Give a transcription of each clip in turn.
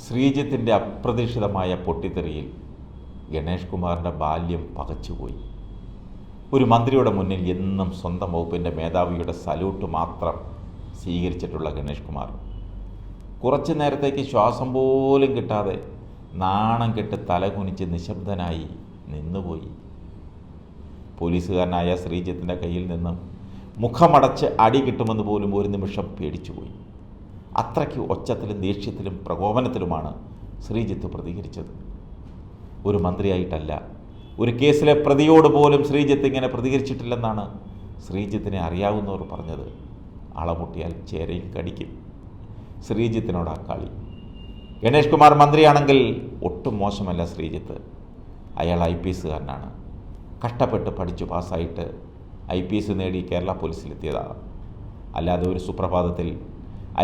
ശ്രീജിത്തിൻ്റെ അപ്രതീക്ഷിതമായ പൊട്ടിത്തെറിയിൽ ഗണേഷ് കുമാറിൻ്റെ ബാല്യം പകച്ചുപോയി. ഒരു മന്ത്രിയുടെ മുന്നിൽ എന്നും സ്വന്തം വകുപ്പിൻ്റെ മേധാവിയുടെ സല്യൂട്ട് മാത്രം സ്വീകരിച്ചിട്ടുള്ള ഗണേഷ് കുമാർ കുറച്ചു നേരത്തേക്ക് ശ്വാസം പോലും കിട്ടാതെ നാണം കെട്ട് തലകുനിച്ച് നിശബ്ദനായി നിന്നുപോയി. പോലീസുകാരനായ ശ്രീജിത്തിൻ്റെ കയ്യിൽ നിന്നും മുഖമടച്ച് അടി കിട്ടുമെന്ന് പോലും ഒരു നിമിഷം പേടിച്ചുപോയി. അത്രയ്ക്ക് ഒച്ചത്തിലും ദേഷ്യത്തിലും പ്രകോപനത്തിലുമാണ് ശ്രീജിത്ത് പ്രതികരിച്ചത്. ഒരു മന്ത്രിയായിട്ടല്ല, ഒരു കേസിലെ പ്രതിയോട് പോലും ശ്രീജിത്ത് ഇങ്ങനെ പ്രതികരിച്ചിട്ടില്ലെന്നാണ് ശ്രീജിത്തിനെ അറിയാവുന്നവർ പറഞ്ഞത്. അളമുട്ടിയാൽ ചേരയും കടിക്കും. ശ്രീജിത്തിനോടാ കളി. ഗണേഷ് കുമാർ മന്ത്രിയാണെങ്കിൽ ഒട്ടും മോശമല്ല ശ്രീജിത്ത്. അയാൾ IPS കാരനാണ്. കഷ്ടപ്പെട്ട് പഠിച്ചു പാസ്സായിട്ട് IPS നേടി കേരള പോലീസിലെത്തിയതാണ്. അല്ലാതെ ഒരു സുപ്രഭാതത്തിൽ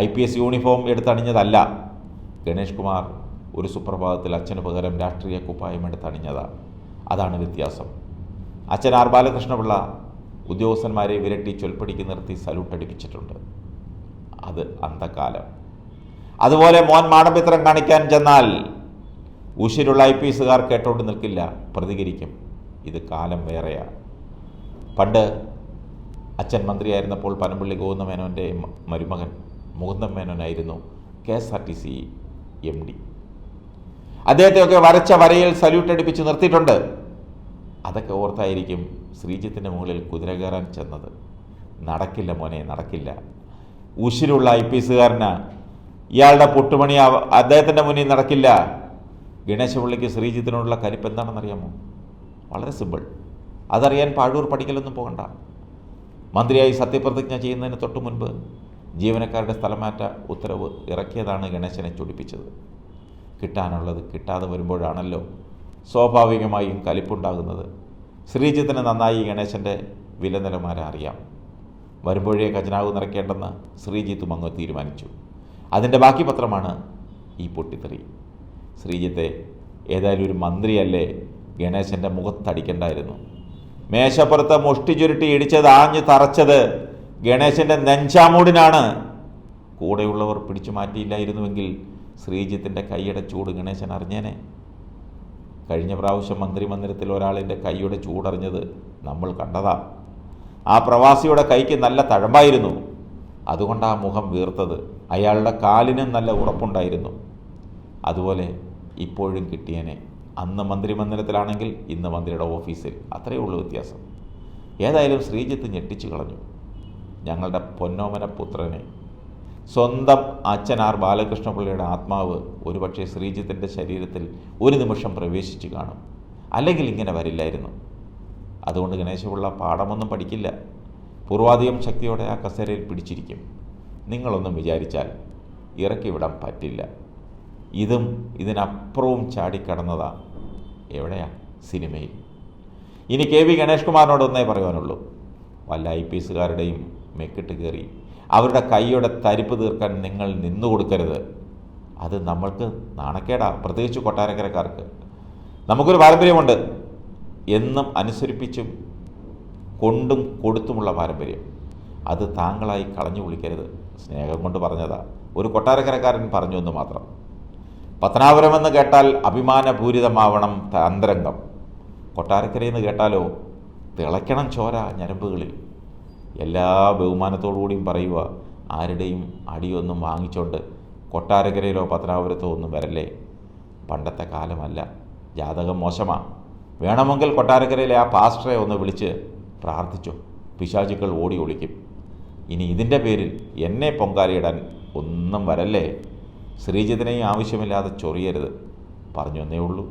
IPS യൂണിഫോം എടുത്തണിഞ്ഞതല്ല. ഗണേഷ് കുമാർ ഒരു സുപ്രഭാതത്തിൽ അച്ഛന് പകരം രാഷ്ട്രീയ കുപ്പായം എടുത്തണിഞ്ഞതാണ്. അതാണ് വ്യത്യാസം. അച്ഛൻ R ബാലകൃഷ്ണപിള്ള ഉദ്യോഗസ്ഥന്മാരെ വിരട്ടി ചൊൽപ്പടിക്ക് നിർത്തി സല്യൂട്ട് അടിപ്പിച്ചിട്ടുണ്ട്. അത് അന്തകാലം. അതുപോലെ മോൻ മാടമ്പിത്തരം കാണിക്കാൻ ചെന്നാൽ ഉശിരുള്ള IPS കാർ കേട്ടോണ്ട് നിൽക്കില്ല, പ്രതികരിക്കും. ഇത് കാലം വേറെയാണ്. പണ്ട് അച്ഛൻ മന്ത്രിയായിരുന്നപ്പോൾ പനമ്പള്ളി ഗോവിന്ദ മേനോൻ്റെ മരുമകൻ മുകുന്ദൻ മേനോനായിരുന്നു KSRTC MD. അദ്ദേഹത്തെയൊക്കെ വരച്ച വരയിൽ സല്യൂട്ട് അടിപ്പിച്ച് നിർത്തിയിട്ടുണ്ട്. അതൊക്കെ ഓർത്തായിരിക്കും ശ്രീജിത്തിൻ്റെ മുകളിൽ കുതിര കയറാൻ ചെന്നത്. നടക്കില്ല മോനെ, നടക്കില്ല. ഉശിരുള്ള IPS കാരന് ഇയാളുടെ പൊട്ടുമണി അദ്ദേഹത്തിൻ്റെ മുന്നിൽ നടക്കില്ല. ഗണേശപിള്ളിക്ക് ശ്രീജിത്തിനോടുള്ള കലിപ്പ് എന്താണെന്നറിയാമോ? വളരെ സിമ്പിൾ. അതറിയാൻ പാഴൂർ പഠിക്കലൊന്നും പോകണ്ട. മന്ത്രിയായി സത്യപ്രതിജ്ഞ ചെയ്യുന്നതിന് തൊട്ടു മുൻപ് ജീവനക്കാരുടെ സ്ഥലമാറ്റ ഉത്തരവ് ഇറക്കിയതാണ് ഗണേശനെ ചൊടിപ്പിച്ചത്. കിട്ടാനുള്ളത് കിട്ടാതെ വരുമ്പോഴാണല്ലോ സ്വാഭാവികമായും കലിപ്പുണ്ടാകുന്നത്. ശ്രീജിത്തിന് നന്നായി ഗണേശൻ്റെ വില നിലവാരം അറിയാം. വരുമ്പോഴേ ഖജനാവ് നിറയ്ക്കേണ്ടെന്ന് ശ്രീജിത്തും അങ്ങ് തീരുമാനിച്ചു. അതിൻ്റെ ബാക്കി പത്രമാണ് ഈ പൊട്ടിത്തെറി. ശ്രീജിത്തെ, ഏതായാലും ഒരു മന്ത്രിയല്ലേ, ഗണേശൻ്റെ മുഖത്തടിക്കണ്ടായിരുന്നു. മേശപ്പുറത്ത് മുഷ്ടി ചുരുട്ടി ഇടിച്ചത് ആഞ്ഞു തറച്ചത് ഗണേശൻ്റെ നെഞ്ചാമൂടിനാണ്. കൂടെയുള്ളവർ പിടിച്ചു മാറ്റിയില്ലായിരുന്നുവെങ്കിൽ ശ്രീജിത്തിൻ്റെ കൈയുടെ ചൂട് ഗണേശൻ അറിഞ്ഞേനെ. കഴിഞ്ഞ പ്രാവശ്യം മന്ത്രിമന്ദിരത്തിൽ ഒരാളിൻ്റെ കൈയുടെ ചൂടറിഞ്ഞത് നമ്മൾ കണ്ടതാ. ആ പ്രവാസിയുടെ കൈക്ക് നല്ല തഴമ്പായിരുന്നു. അതുകൊണ്ടാണ് മുഖം വീർത്തത്. അയാളുടെ കാലിനും നല്ല ഉറപ്പുണ്ടായിരുന്നു. അതുപോലെ ഇപ്പോഴും കിട്ടിയനെ. അന്ന് മന്ത്രിമന്ദിരത്തിലാണെങ്കിൽ ഇന്ന് മന്ത്രിയുടെ ഓഫീസിൽ. അത്രയേ ഉള്ളൂ വ്യത്യാസം. ഏതായാലും ശ്രീജിത്ത് ഞെട്ടിച്ചു കളഞ്ഞു. ഞങ്ങളുടെ പൊന്നോമന പുത്രനെ, സ്വന്തം അച്ഛൻ R ബാലകൃഷ്ണപിള്ളയുടെ ആത്മാവ് ഒരുപക്ഷെ ശ്രീജിത്തിൻ്റെ ശരീരത്തിൽ ഒരു നിമിഷം പ്രവേശിച്ചു കാണും. അല്ലെങ്കിൽ ഇങ്ങനെ വരില്ലായിരുന്നു. അതുകൊണ്ട് ഗണേശപിള്ള പാഠമൊന്നും പഠിക്കില്ല. പൂർവാധികം ശക്തിയോടെ ആ കസേരയിൽ പിടിച്ചിരിക്കും. നിങ്ങളൊന്നും വിചാരിച്ചാൽ ഇറക്കി വിടാൻ പറ്റില്ല. ഇതും ഇതിനപ്പുറവും ചാടിക്കടന്നതാ. എവിടെയാ? സിനിമയിൽ. ഇനി KV ഗണേഷ് കുമാറിനോട് ഒന്നേ പറയുവാനുള്ളൂ. വല്ല IPS കാരുടെയും മെക്കിട്ട് കയറി അവരുടെ കൈയുടെ തരിപ്പ് തീർക്കാൻ നിങ്ങൾ നിന്നു കൊടുക്കരുത്. അത് നമ്മൾക്ക് നാണക്കേടാ, പ്രത്യേകിച്ച് കൊട്ടാരക്കരക്കാർക്ക്. നമുക്കൊരു പാരമ്പര്യമുണ്ട്, എന്നും അനുസരിപ്പിച്ചും കൊണ്ടും കൊടുത്തുമുള്ള പാരമ്പര്യം. അത് താങ്കളായി കളഞ്ഞു വിളിക്കരുത്. സ്നേഹം കൊണ്ട് പറഞ്ഞതാ. ഒരു കൊട്ടാരക്കരക്കാരൻ പറഞ്ഞു എന്ന് മാത്രം. പത്തനാപുരമെന്ന് കേട്ടാൽ അഭിമാനപൂരിതമാവണം അന്തരംഗം. കൊട്ടാരക്കരയെന്ന് കേട്ടാലോ തിളയ്ക്കണം ചോര ഞരമ്പുകളിൽ. എല്ലാ ബഹുമാനത്തോടുകൂടിയും പറയുക, ആരുടെയും അടിയൊന്നും വാങ്ങിച്ചോണ്ട് കൊട്ടാരക്കരയിലോ പത്തനാപുരത്തോ ഒന്നും വരല്ലേ. പണ്ടത്തെ കാലമല്ല. ജാതകം മോശമാണ്. വേണമെങ്കിൽ കൊട്ടാരക്കരയിലെ ആ പാസ്റ്ററെ ഒന്ന് വിളിച്ച് പ്രാർത്ഥിച്ചോ, പിശാചുക്കൾ ഓടി ഒളിക്കും. ഇനി ഇതിൻ്റെ പേരിൽ എന്നെ പൊങ്കാലയിടാൻ ഒന്നും വരല്ലേ. ശ്രീജിത്തിനെയും ആവശ്യമില്ലാതെ ചൊറിയരുത്. പറഞ്ഞു എന്നേ ഉള്ളൂ.